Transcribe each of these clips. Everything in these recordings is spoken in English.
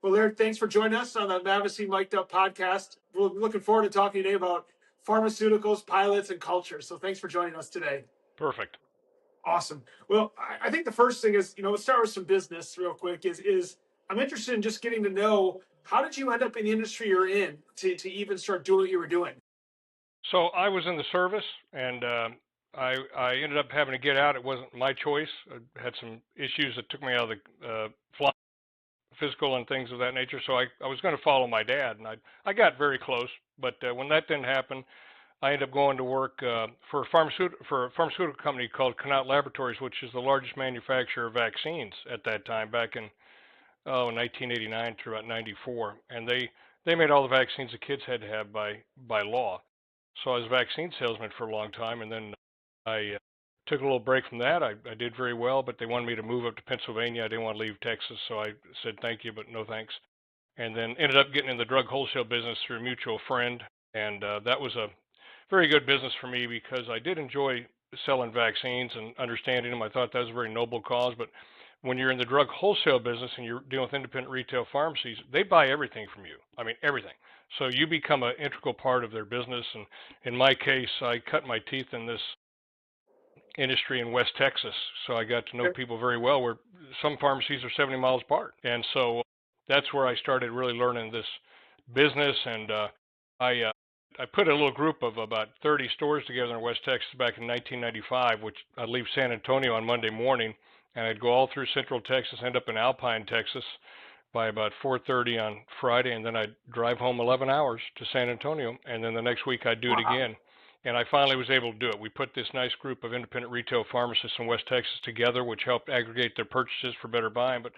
Well, Laird, thanks for joining us on the Mavacy Mic'd Up podcast. We're looking forward to talking today about pharmaceuticals, pilots, and culture. So thanks for joining us today. Perfect. Awesome. Well, I think the first thing is, let's start with some business real quick. Is I'm interested in just getting to know, how did you end up in the industry you're in to even start doing what you were doing? So I was in the service, and I ended up having to get out. It wasn't my choice. I had some issues that took me out of the flying, physical and things of that nature. So I was going to follow my dad, and I got very close. But when that didn't happen, I ended up going to work for a pharmaceutical company called Connaught Laboratories, which is the largest manufacturer of vaccines at that time, back in 1989 through about 94. And they made all the vaccines the kids had to have by law. So I was a vaccine salesman for a long time, and then I took a little break from that. I did very well, but they wanted me to move up to Pennsylvania. I didn't want to leave Texas, so I said thank you, but no thanks. And then ended up getting in the drug wholesale business through a mutual friend, and that was a very good business for me because I did enjoy selling vaccines and understanding them. I thought that was a very noble cause, but when you're in the drug wholesale business and you're dealing with independent retail pharmacies, they buy everything from you. I mean, everything. So you become an integral part of their business. And in my case, I cut my teeth in this industry in West Texas. So I got to know people very well, where some pharmacies are 70 miles apart. And so that's where I started really learning this business. And I put a little group of about 30 stores together in West Texas back in 1995, which I'd leave San Antonio on Monday morning, and I'd go all through Central Texas, end up in Alpine, Texas by about 4:30 on Friday, and then I'd drive home 11 hours to San Antonio, and then the next week I'd do it again. And I finally was able to do it. We put this nice group of independent retail pharmacists in West Texas together, which helped aggregate their purchases for better buying. But,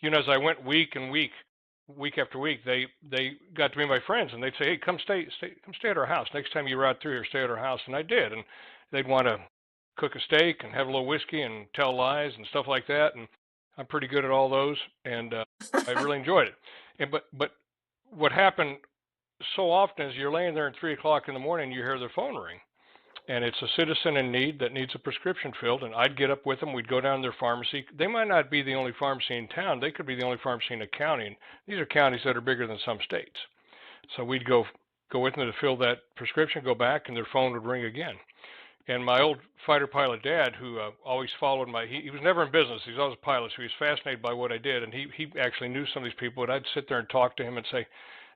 as I went week after week, they got to be my friends, and they'd say, "Hey, come stay at our house. Next time you ride through here, stay at our house." And I did. And they'd want to cook a steak and have a little whiskey and tell lies and stuff like that. And I'm pretty good at all those, and I really enjoyed it. And but what happened so often is you're laying there at 3 o'clock in the morning, you hear their phone ring, and it's a citizen in need that needs a prescription filled, and I'd get up with them. We'd go down to their pharmacy. They might not be the only pharmacy in town. They could be the only pharmacy in a county, and these are counties that are bigger than some states. So we'd go with them to fill that prescription, go back, and their phone would ring again. And my old fighter pilot dad, who always followed he was never in business. He was always a pilot, so he was fascinated by what I did. And he actually knew some of these people, and I'd sit there and talk to him and say,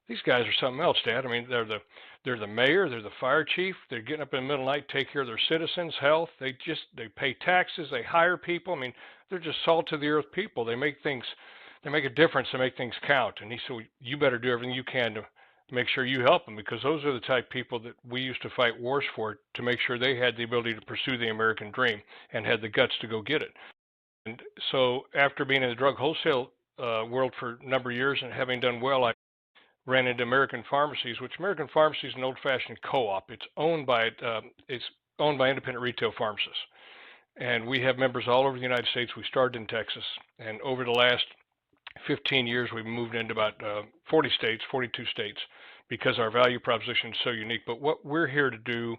"These guys are something else, Dad. I mean, they're the mayor, they're the fire chief. They're getting up in the middle of the night, take care of their citizens' health. They pay taxes, they hire people. I mean, they're just salt of the earth people. They make a difference, they make things count." And he said, "Well, you better do everything you can to make sure you help them, because those are the type of people that we used to fight wars for, to make sure they had the ability to pursue the American dream and had the guts to go get it." And so after being in the drug wholesale world for a number of years and having done well, I ran into American Pharmacies, which American Pharmacies is an old-fashioned co-op. It's owned by independent retail pharmacists. And we have members all over the United States. We started in Texas, and over the last 15 years, we've moved into about 42 states, because our value proposition is so unique. But what we're here to do,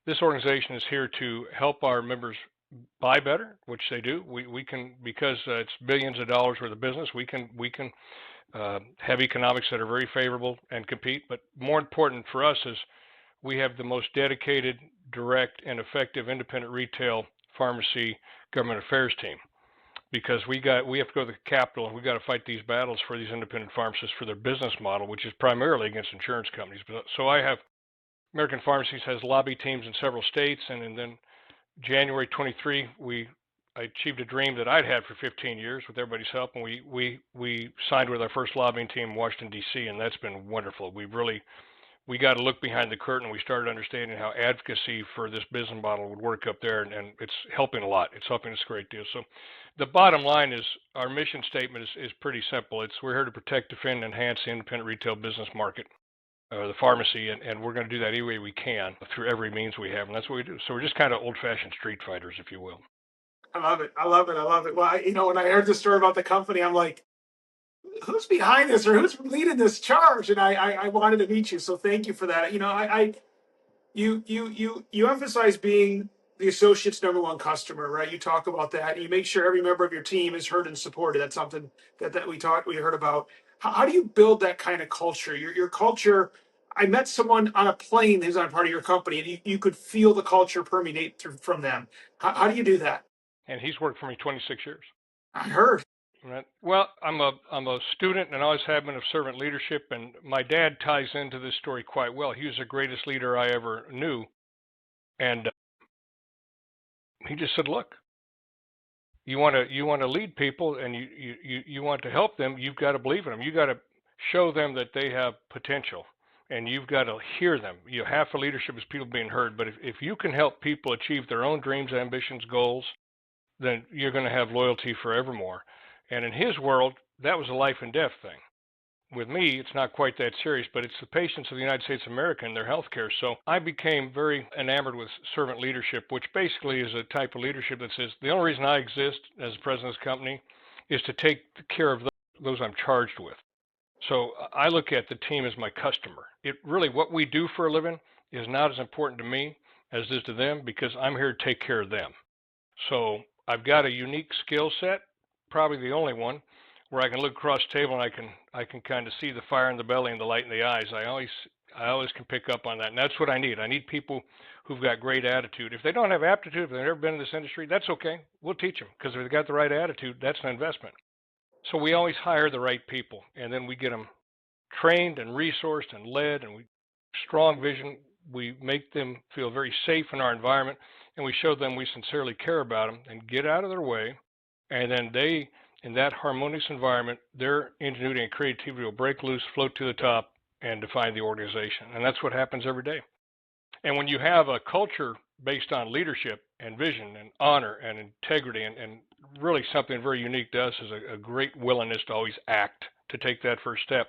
this organization is here to help our members buy better, which they do. We can, because it's billions of dollars worth of business, we can have economics that are very favorable and compete. But more important for us is we have the most dedicated, direct, and effective independent retail pharmacy government affairs team, because we have to go to the Capitol, and we got to fight these battles for these independent pharmacists for their business model, which is primarily against insurance companies. So I have American Pharmacies has lobby teams in several states, and then January 23, I achieved a dream that I'd had for 15 years with everybody's help, and we signed with our first lobbying team in Washington, D.C., and that's been wonderful. We got to look behind the curtain. We started understanding how advocacy for this business model would work up there, and it's helping a lot. It's helping us a great deal. So the bottom line is our mission statement is pretty simple. We're here to protect, defend, and enhance the independent retail business market, the pharmacy, and we're going to do that any way we can through every means we have, and that's what we do. So we're just kind of old-fashioned street fighters, if you will. I love it. I love it. I love it. Well, when I heard the story about the company, I'm like, who's behind this, or who's leading this charge? And I wanted to meet you, so thank you for that. You emphasize being the associate's number one customer, right? You talk about that. You make sure every member of your team is heard and supported. That's something that we heard about. How do you build that kind of culture? Your culture. I met someone on a plane who's on part of your company, and you could feel the culture permeate through from them. How do you do that? And he's worked for me 26 years. I heard. Right. Well, I'm a student and always have been of servant leadership, and my dad ties into this story quite well. He was the greatest leader I ever knew, and he just said, "Look, you want to lead people, and you want to help them. You've got to believe in them. You got to show them that they have potential, and you've got to hear them. Half of leadership is people being heard. But if you can help people achieve their own dreams, ambitions, goals, then you're going to have loyalty forevermore." And in his world, that was a life and death thing. With me, it's not quite that serious, but it's the patients of the United States of America and their health care. So I became very enamored with servant leadership, which basically is a type of leadership that says the only reason I exist as the president of this company is to take care of those I'm charged with. So I look at the team as my customer. It really, what we do for a living is not as important to me as it is to them, because I'm here to take care of them. So I've got a unique skill set, probably the only one, where I can look across the table and I can kind of see the fire in the belly and the light in the eyes. I always can pick up on that, and that's what I need. I need people who've got great attitude. If they don't have aptitude, if they've never been in this industry, that's okay. We'll teach them, because if they've got the right attitude, that's an investment. So we always hire the right people, and then we get them trained and resourced and led, and we strong vision. We make them feel very safe in our environment, and we show them we sincerely care about them and get out of their way. And then they, in that harmonious environment, their ingenuity and creativity will break loose, float to the top, and define the organization. And that's what happens every day. And when you have a culture based on leadership and vision and honor and integrity, and really something very unique to us is a great willingness to always act, to take that first step.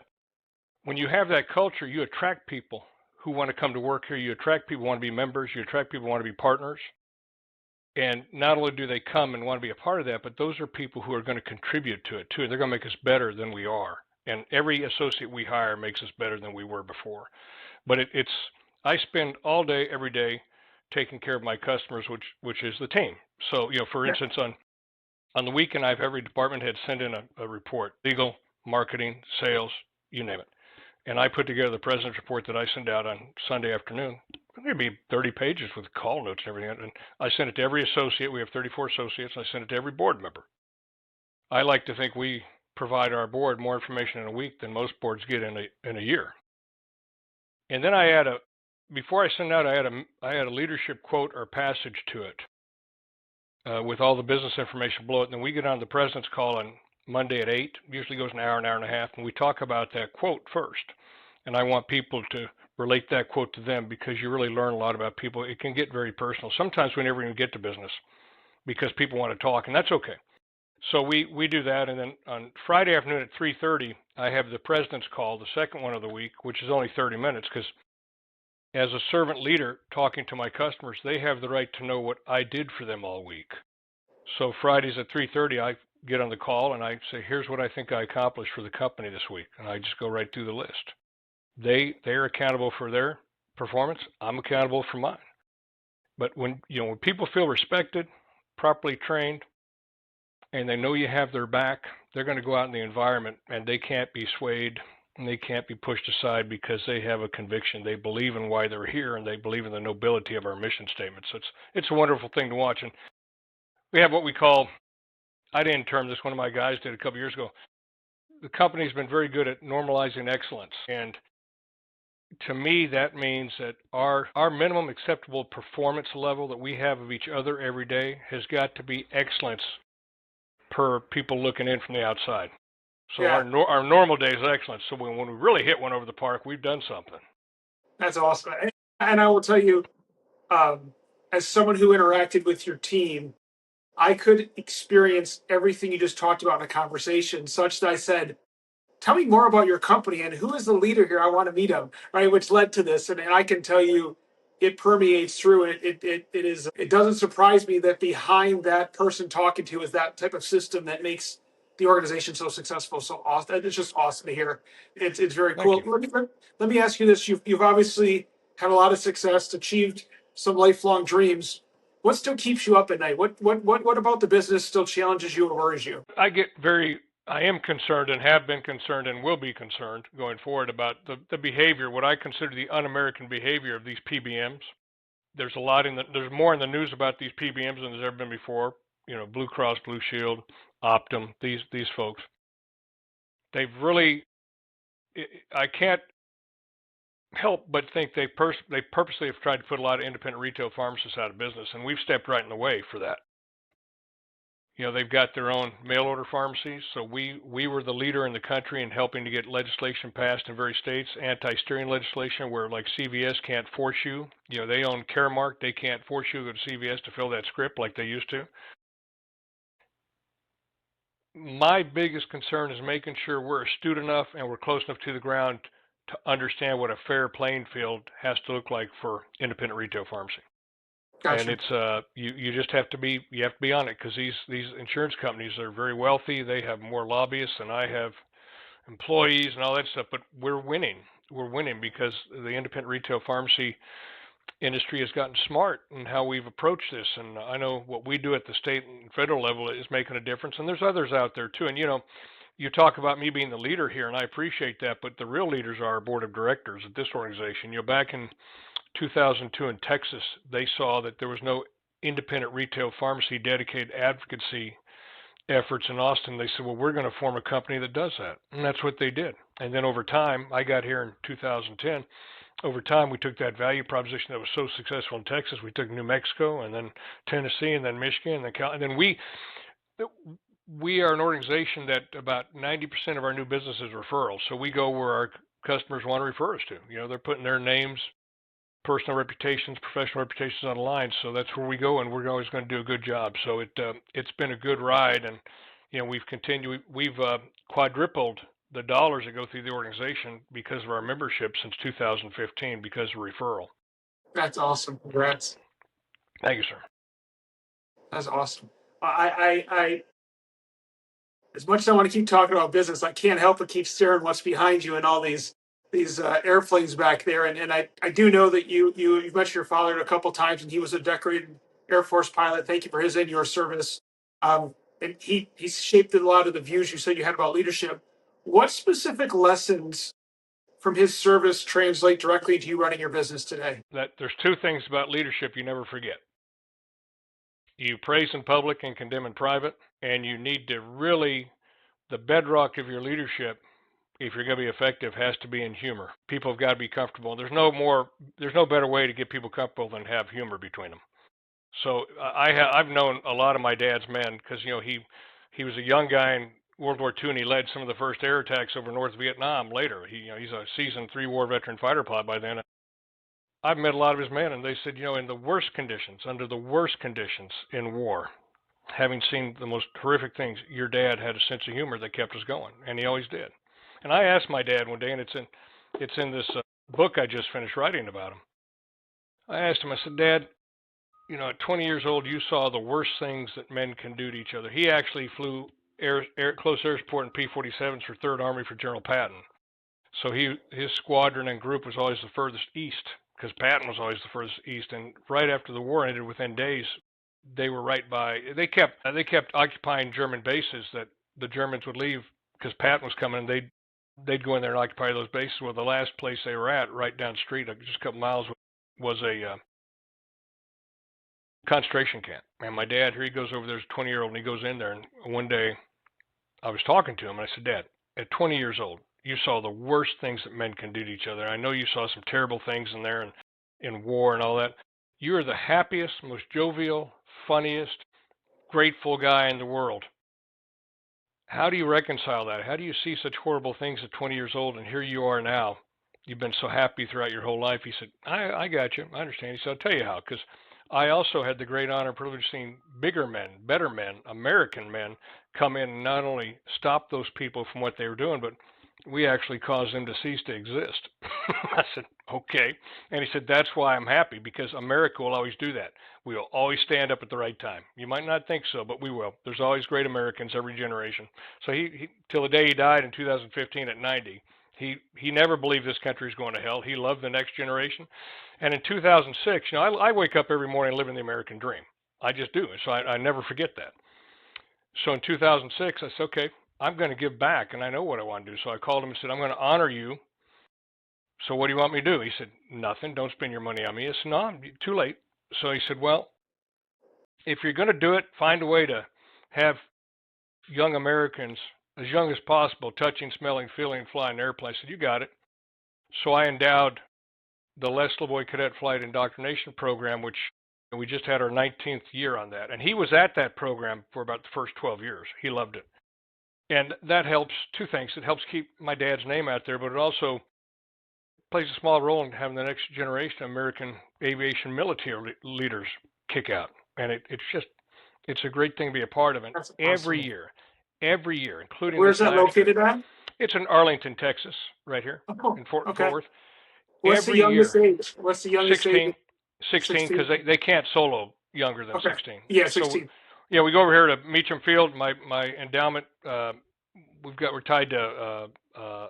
When you have that culture, you attract people who want to come to work here. You attract people who want to be members. You attract people who want to be partners. And not only do they come and want to be a part of that, but those are people who are going to contribute to it too. They're going to make us better than we are. And every associate we hire makes us better than we were before. But I spend all day, every day, taking care of my customers, which is the team. So, for instance, on the weekend, I have every department head send in a report: legal, marketing, sales, you name it. And I put together the president's report that I send out on Sunday afternoon. There'd be 30 pages with call notes and everything. And I send it to every associate. We have 34 associates. And I send it to every board member. I like to think we provide our board more information in a week than most boards get in a year. And then before I send out, I had a leadership quote or passage to it with all the business information below it. And then we get on the president's call on Monday at 8, usually goes an hour and a half, and we talk about that quote first. And I want people to relate that quote to them, because you really learn a lot about people. It can get very personal. Sometimes we never even get to business because people want to talk, and that's okay. So we do that, and then on Friday afternoon at 3:30, I have the president's call, the second one of the week, which is only 30 minutes, because as a servant leader talking to my customers, they have the right to know what I did for them all week. So Fridays at 3:30, I get on the call and I say, here's what I think I accomplished for the company this week. And I just go right through the list. They're accountable for their performance. I'm accountable for mine. But when people feel respected, properly trained, and they know you have their back, they're going to go out in the environment and they can't be swayed and they can't be pushed aside, because they have a conviction. They believe in why they're here, and they believe in the nobility of our mission statement. So it's a wonderful thing to watch. And we have what we call, I didn't term this, one of my guys did a couple years ago. The company's been very good at normalizing excellence. And to me, that means that our minimum acceptable performance level that we have of each other every day has got to be excellence per people looking in from the outside. So our normal day is excellence. So when we really hit one over the park, we've done something. That's awesome. And I will tell you, as someone who interacted with your team, I could experience everything you just talked about in a conversation, such that I said, tell me more about your company and who is the leader here. I want to meet him, right? Which led to this. And I can tell you, it permeates through it. It doesn't surprise me that behind that person talking to is that type of system that makes the organization so successful. So awesome. It's just awesome to hear. It's very cool. Let me ask you this. You've obviously had a lot of success, achieved some lifelong dreams. what still keeps you up at night? What about the business still challenges you or worries you? I am concerned and have been concerned and will be concerned going forward about the behavior, what I consider the un-American behavior of these PBMs. There's more in the news about these PBMs than there's ever been before. You know, Blue Cross, Blue Shield, Optum, these folks. They've really, I can't help but think they purposely have tried to put a lot of independent retail pharmacists out of business, and we've stepped right in the way for that. You know, they've got their own mail order pharmacies, so we were the leader in the country in helping to get legislation passed in various states, anti-steering legislation, where like CVS can't force you. You know, they own Caremark, they can't force you to go to CVS to fill that script like they used to. My biggest concern is making sure we're astute enough and we're close enough to the ground to understand what a fair playing field has to look like for independent retail pharmacy. And Gotcha. it's you just have to be on it, because these insurance companies are very wealthy. They have more lobbyists than I have employees and all that stuff. But we're winning. We're winning because the independent retail pharmacy industry has gotten smart in how we've approached this. And I know what we do at the state and federal level is making a difference. And there's others out there too. And you know, you talk about me being the leader here, and I appreciate that. But the real leaders are our board of directors at this organization. You know, back in 2002 in Texas, they saw that there was no independent retail pharmacy dedicated advocacy efforts in Austin. They said, well, we're going to form a company that does that. And that's what they did. And then over time, I got here in 2010. Over time, we took that value proposition that was so successful in Texas. We took New Mexico, and then Tennessee, and then Michigan, and then we are an organization that about 90% of our new business is referrals. So we go where our customers want to refer us to. You know, they're putting their names, personal reputations, professional reputations on the line. So that's where we go, and we're always going to do a good job. So it's been a good ride, and you know, we've quadrupled the dollars that go through the organization because of our membership since 2015 because of referral. That's awesome. Congrats. Thank you, sir. That's awesome. I as much as I want to keep talking about business, I can't help but keep staring what's behind you and all these airplanes back there. And I do know that you've mentioned your father a couple times, and he was a decorated Air Force pilot. Thank you for his and your service. And he shaped a lot of the views you said you had about leadership. What specific lessons from his service translate directly to you running your business today? That there's two things about leadership you never forget. You praise in public and condemn in private, and you need to really, the bedrock of your leadership, if you're going to be effective, has to be in humor. People have got to be comfortable. There's no better way to get people comfortable than have humor between them. So I've known a lot of my dad's men, because you know he was a young guy in World War II, and he led some of the first air attacks over North Vietnam. Later, he's a seasoned 3-war veteran fighter pilot by then. I've met a lot of his men, and they said, you know, in the worst conditions, under the worst conditions in war, having seen the most horrific things, your dad had a sense of humor that kept us going, and he always did. And I asked my dad one day, and it's in this book I just finished writing about him. I asked him, I said, Dad, you know, at 20 years old, you saw the worst things that men can do to each other. He actually flew close air support in P-47s for Third Army for General Patton. So his squadron and group was always the furthest east, because Patton was always the furthest east. And right after the war ended, within days, they were right by. They kept occupying German bases that the Germans would leave, because Patton was coming. And they'd go in there and occupy those bases. Well, the last place they were at, right down the street, just a couple miles, was a concentration camp. And my dad, here he goes over there, as a 20-year-old, and he goes in there. And one day, I was talking to him, and I said, Dad, at 20 years old, you saw the worst things that men can do to each other. I know you saw some terrible things in there, and in war and all that. You are the happiest, most jovial, funniest, grateful guy in the world. How do you reconcile that? How do you see such horrible things at 20 years old, and here you are now? You've been so happy throughout your whole life. He said, I got you. I understand. He said, I'll tell you how, because I also had the great honor and privilege of seeing bigger men, better men, American men come in and not only stop those people from what they were doing, but we actually caused them to cease to exist. I said, okay. And he said, that's why I'm happy, because America will always do that. We will always stand up at the right time. You might not think so, but we will. There's always great Americans every generation. So he till the day he died in 2015 at 90, he never believed this country was going to hell. He loved the next generation. And in 2006, you know, I wake up every morning living the American dream. I just do. So I never forget that. So in 2006, I said, okay, I'm going to give back, and I know what I want to do. So I called him and said, I'm going to honor you. So what do you want me to do? He said, nothing. Don't spend your money on me. I said, no, I'm too late. So he said, well, if you're going to do it, find a way to have young Americans, as young as possible, touching, smelling, feeling, flying an airplane. I said, you got it. So I endowed the Les Leavoy Cadet Flight Indoctrination Program, which we just had our 19th year on that. And he was at that program for about the first 12 years. He loved it. And that helps two things. It helps keep my dad's name out there, but it also plays a small role in having the next generation of American aviation military leaders kick out. And it's a great thing to be a part of. And That's every awesome. year, including Where's this that last year. located at? It's in Arlington, Texas, right here Oh, in Fort okay. Worth. What's the Every youngest year, age? What's the youngest age? 16, because they can't solo younger than Okay. 16. Yeah, So 16. yeah, we go over here to Meacham Field. My endowment, we're tied to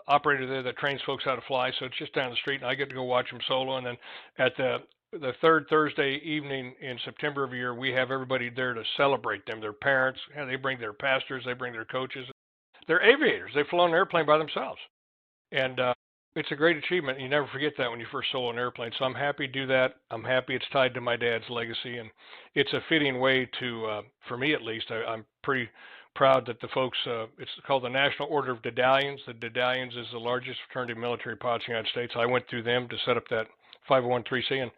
operator there that trains folks how to fly. So it's just down the street, and I get to go watch them solo. And then at the third Thursday evening in September of a year, we have everybody there to celebrate them. Their parents, they bring their pastors, they bring their coaches. They're aviators. They've flown an airplane by themselves, and it's a great achievement. You never forget that when you first solo an airplane. So I'm happy to do that. I'm happy it's tied to my dad's legacy, and it's a fitting way to, for me at least, I'm pretty proud that the folks, it's called the National Order of Dedalians. The Dedalians is the largest fraternity of military pilots in the United States. I went through them to set up that 501(c), and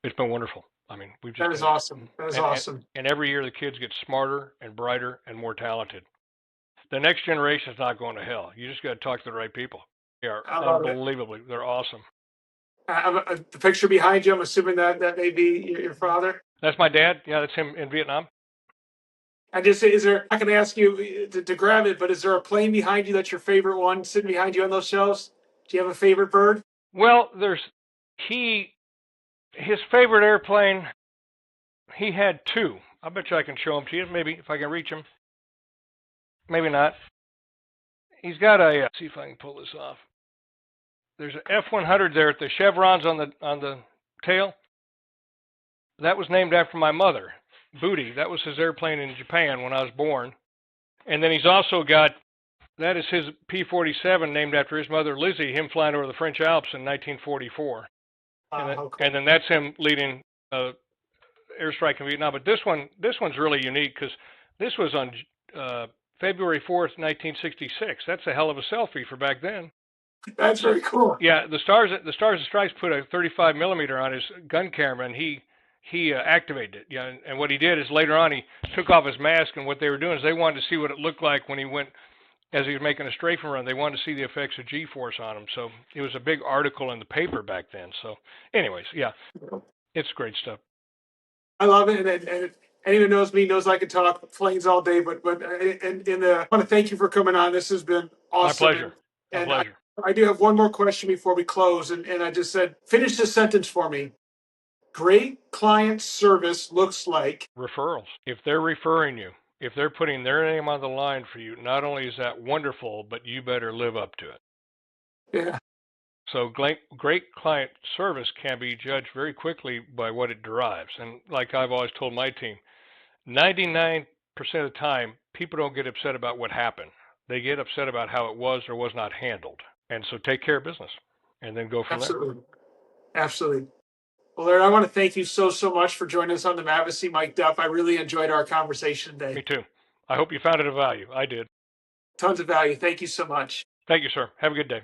it's been wonderful. I mean, we've just That is been, awesome. That is awesome. and every year the kids get smarter and brighter and more talented. The next generation is not going to hell. You just got to talk to the right people. They are I love it. unbelievably, they're awesome. The picture behind you, I'm assuming that may be your father. That's my dad. Yeah, that's him in Vietnam. And just is there? I can ask you to grab it, but is there a plane behind you that's your favorite one sitting behind you on those shelves? Do you have a favorite bird? Well, his favorite airplane. He had two. I bet you I can show them to you. Maybe if I can reach him. Maybe not. He's got a. See if I can pull this off. There's an F-100 there at the chevrons on the tail. That was named after my mother, Booty. That was his airplane in Japan when I was born. And then he's also got, that is his P-47 named after his mother, Lizzie, him flying over the French Alps in 1944. Cool. And then that's him leading airstrike in Vietnam. But this one's really unique because this was on February 4th, 1966. That's a hell of a selfie for back then. That's very cool. Yeah, the Stars and Stripes put a 35 millimeter on his gun camera, and he activated it. Yeah, and what he did is later on he took off his mask, and what they were doing is they wanted to see what it looked like when he went, as he was making a strafing run. They wanted to see the effects of G-force on him. So it was a big article in the paper back then. So, anyways, yeah, it's great stuff. I love it, and anyone who knows me knows I could talk planes all day. But I want to thank you for coming on. This has been awesome. My pleasure. My pleasure. I do have one more question before we close, and I just said, finish this sentence for me. Great client service looks like referrals. If they're referring you, if they're putting their name on the line for you, not only is that wonderful, but you better live up to it. Yeah. So great client service can be judged very quickly by what it derives. And like I've always told my team, 99% of the time, people don't get upset about what happened. They get upset about how it was or was not handled. And so take care of business and then go from there. Absolutely. Well, Laird, I want to thank you so much for joining us on the Mavacy Mic'd Up. I really enjoyed our conversation today. Me too. I hope you found it of value. I did. Tons of value. Thank you so much. Thank you, sir. Have a good day.